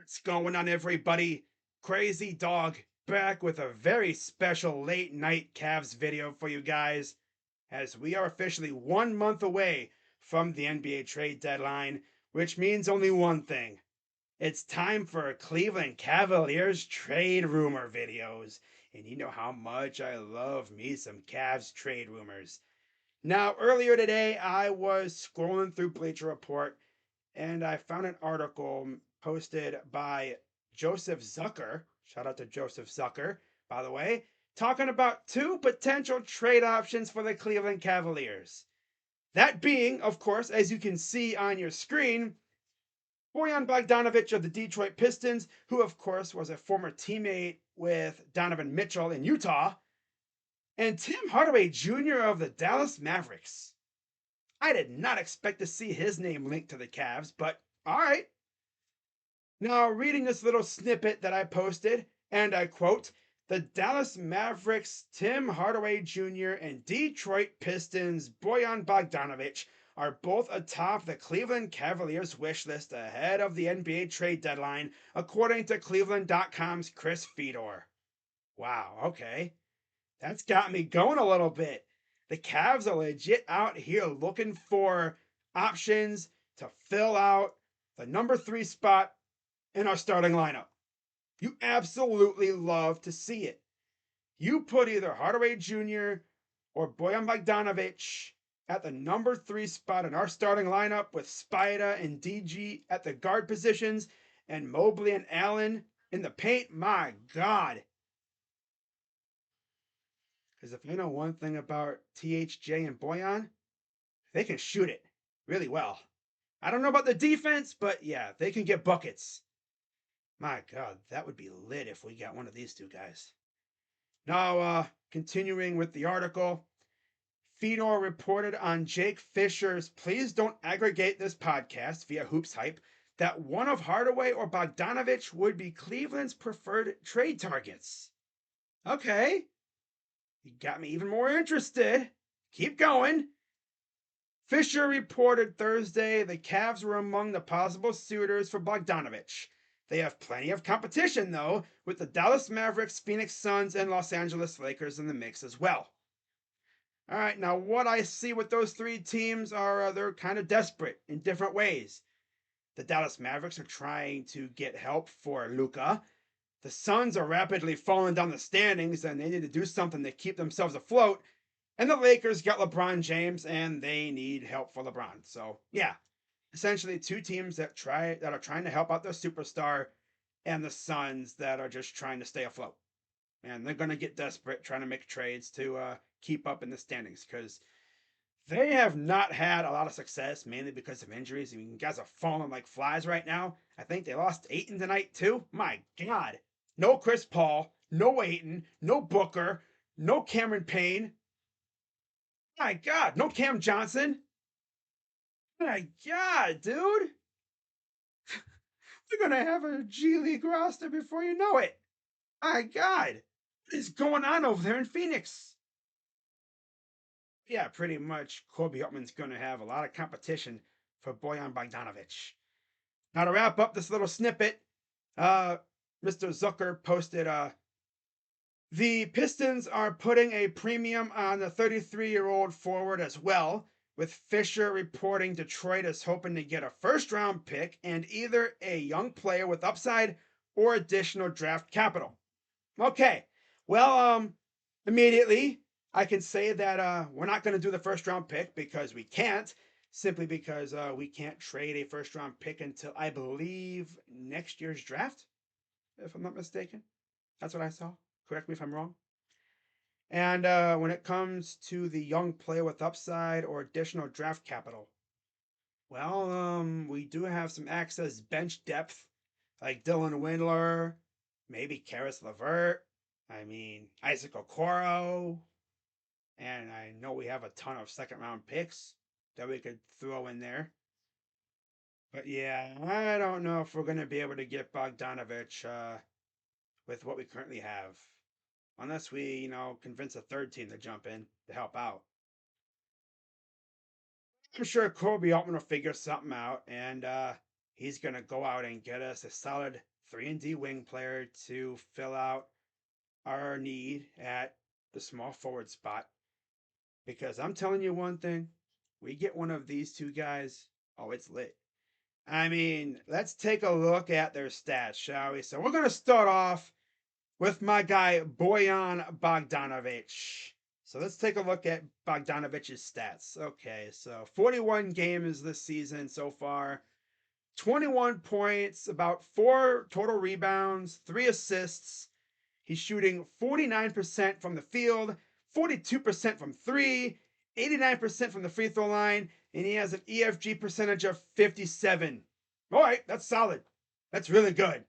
What's going on, everybody? Crazy Dog back with a very special late night Cavs video for you guys, as we are officially 1 month away from the NBA trade deadline, which means only one thing. It's time for Cleveland Cavaliers trade rumor videos. And you know how much I love me some Cavs trade rumors. Now, earlier today, I was scrolling through Bleacher Report and I found an article posted by Joseph Zucker. Shout out to Joseph Zucker, by the way, talking about two potential trade options for the Cleveland Cavaliers. That being, of course, as you can see on your screen, Bojan Bogdanovic of the Detroit Pistons, who, of course, was a former teammate with Donovan Mitchell in Utah, and Tim Hardaway Jr. of the Dallas Mavericks. I did not expect to see his name linked to the Cavs, but all right. Now, reading this little snippet that I posted, and I quote, the Dallas Mavericks' Tim Hardaway Jr. and Detroit Pistons' Bojan Bogdanovic are both atop the Cleveland Cavaliers wish list ahead of the NBA trade deadline, according to Cleveland.com's Chris Fedor. Wow, okay. That's got me going a little bit. The Cavs are legit out here looking for options to fill out the number 3 spot in our starting lineup. You absolutely love to see it. You put either Hardaway Jr. or Bojan Bogdanovic at the number 3 spot in our starting lineup with Spida and DG at the guard positions and Mobley and Allen in the paint. My God. Because if I know one thing about THJ and Boyan, they can shoot it really well. I don't know about the defense, but yeah, they can get buckets. My God, that would be lit if we got one of these two guys. Now, continuing with the article, Fedor reported on Jake Fisher's Please Don't Aggregate This podcast via Hoops Hype that one of Hardaway or Bogdanovic would be Cleveland's preferred trade targets. Okay, you got me even more interested. Keep going. Fisher reported Thursday the Cavs were among the possible suitors for Bogdanovic. They have plenty of competition, though, with the Dallas Mavericks, Phoenix Suns, and Los Angeles Lakers in the mix as well. All right, now what I see with those three teams are they're kind of desperate in different ways. The Dallas Mavericks are trying to get help for Luka. The Suns are rapidly falling down the standings and they need to do something to keep themselves afloat. And the Lakers got LeBron James and they need help for LeBron. So, yeah, essentially two teams that are trying to help out their superstar and the Suns that are just trying to stay afloat. And they're going to get desperate trying to make trades to keep up in the standings because they have not had a lot of success, mainly because of injuries. I mean, guys are falling like flies right now. I think they lost Ayton tonight, too. My God. No Chris Paul, no Ayton, no Booker, no Cameron Payne. My God, no Cam Johnson. My God, dude. We're going to have a G League roster before you know it. My God. What is going on over there in Phoenix? Yeah, pretty much Kobe Altman's going to have a lot of competition for Bojan Bogdanovic. Now, to wrap up this little snippet, uh, Mr. Zucker posted the Pistons are putting a premium on the 33-year-old forward as well, with Fisher reporting Detroit is hoping to get a first-round pick and either a young player with upside or additional draft capital. Okay, well, immediately I can say that we're not going to do the first-round pick because we can't, simply because we can't trade a first-round pick until I believe next year's draft, if I'm not mistaken. That's what I saw. Correct me if I'm wrong. And when it comes to the young player with upside or additional draft capital, well, we do have some access bench depth, like Dylan Windler, maybe Karis LeVert. I mean, Isaac Okoro. And I know we have a ton of second round picks that we could throw in there. But yeah, I don't know if we're going to be able to get Bogdanovich with what we currently have. Unless we, convince a third team to jump in to help out. I'm sure Kobe Altman will figure something out, and he's going to go out and get us a solid 3-and-D wing player to fill out our need at the small forward spot. Because I'm telling you one thing, we get one of these two guys, oh, it's lit. I mean, let's take a look at their stats, shall we? So we're going to start off with my guy, Bojan Bogdanovic. So let's take a look at Bogdanovic's stats. Okay, so 41 games this season so far, 21 points, about 4 total rebounds, 3 assists. He's shooting 49% from the field, 42% from 3, 89% from the free throw line, and he has an EFG percentage of 57. All right, that's solid. That's really good.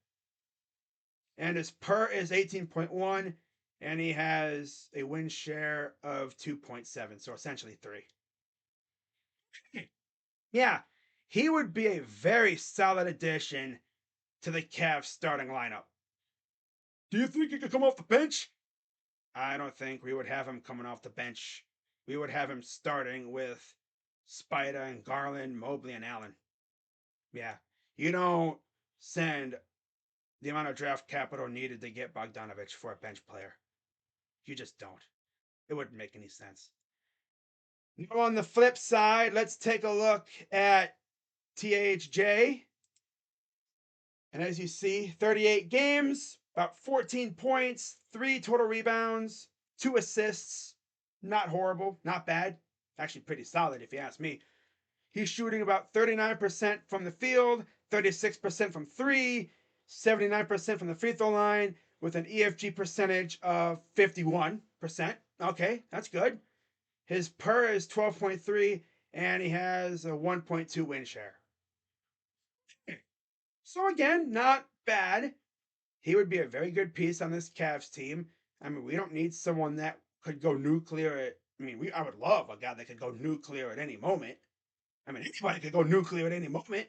And his per is 18.1, and he has a win share of 2.7, so essentially 3. Yeah, he would be a very solid addition to the Cavs starting lineup. Do you think he could come off the bench? I don't think we would have him coming off the bench. We would have him starting with Spida and Garland, Mobley, and Allen. Yeah, you don't send the amount of draft capital needed to get Bogdanovic for a bench player. You just don't. It wouldn't make any sense. Now, on the flip side, let's take a look at THJ. And as you see, 38 games, about 14 points, 3 total rebounds, 2 assists. Not horrible, not bad. Actually, pretty solid if you ask me. He's shooting about 39% from the field, 36% from 3, 79% from the free throw line, with an EFG percentage of 51%. Okay, that's good. His per is 12.3, and he has a 1.2 win share. So again, not bad. He would be a very good piece on this Cavs team. I mean, we don't need someone that could go nuclear at. I mean, I would love a guy that could go nuclear at any moment. I mean, anybody could go nuclear at any moment.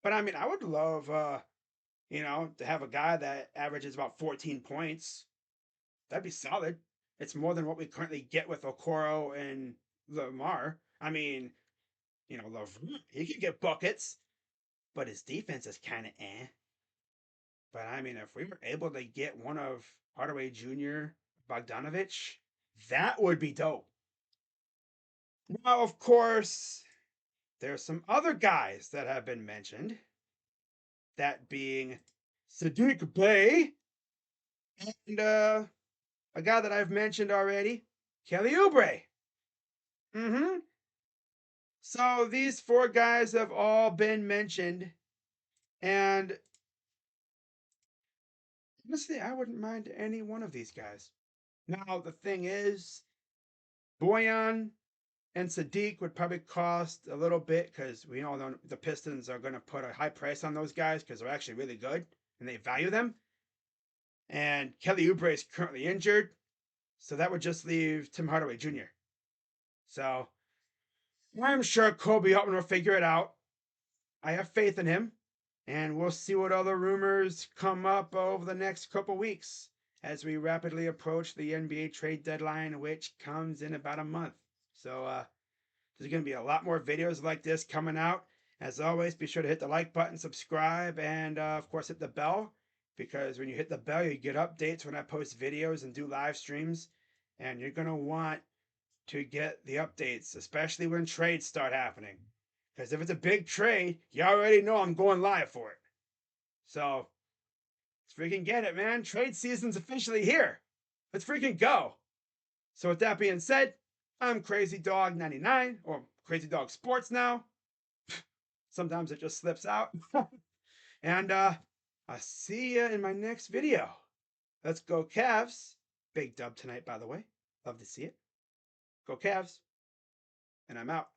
But I mean, I would love, to have a guy that averages about 14 points. That'd be solid. It's more than what we currently get with Okoro and Lamar. I mean, he could get buckets, but his defense is kind of eh. But I mean, if we were able to get one of Hardaway Jr., Bogdanovich, that would be dope. Now, of course, there's some other guys that have been mentioned. That being Saddiq Bey and a guy that I've mentioned already, Kelly Oubre. Mm-hmm. So these 4 guys have all been mentioned, and honestly, I wouldn't mind any one of these guys. Now, the thing is, Boyan and Saddiq would probably cost a little bit because we all know the Pistons are going to put a high price on those guys because they're actually really good and they value them. And Kelly Oubre is currently injured, so that would just leave Tim Hardaway Jr. So I'm sure Kobe Altman will figure it out. I have faith in him, and we'll see what other rumors come up over the next couple weeks as we rapidly approach the NBA trade deadline, which comes in about a month. So there's going to be a lot more videos like this coming out. As always, be sure to hit the like button, subscribe, and of course hit the bell, because when you hit the bell, you get updates when I post videos and do live streams. And you're going to want to get the updates, especially when trades start happening. Because if it's a big trade, you already know I'm going live for it. So let's freaking get it, man. Trade season's officially here. Let's freaking go. So with that being said, I'm Crazy Dog 99, or Crazy Dog Sports now. Sometimes it just slips out. And I'll see you in my next video. Let's go Cavs. Big dub tonight, by the way. Love to see it. Go Cavs. And I'm out.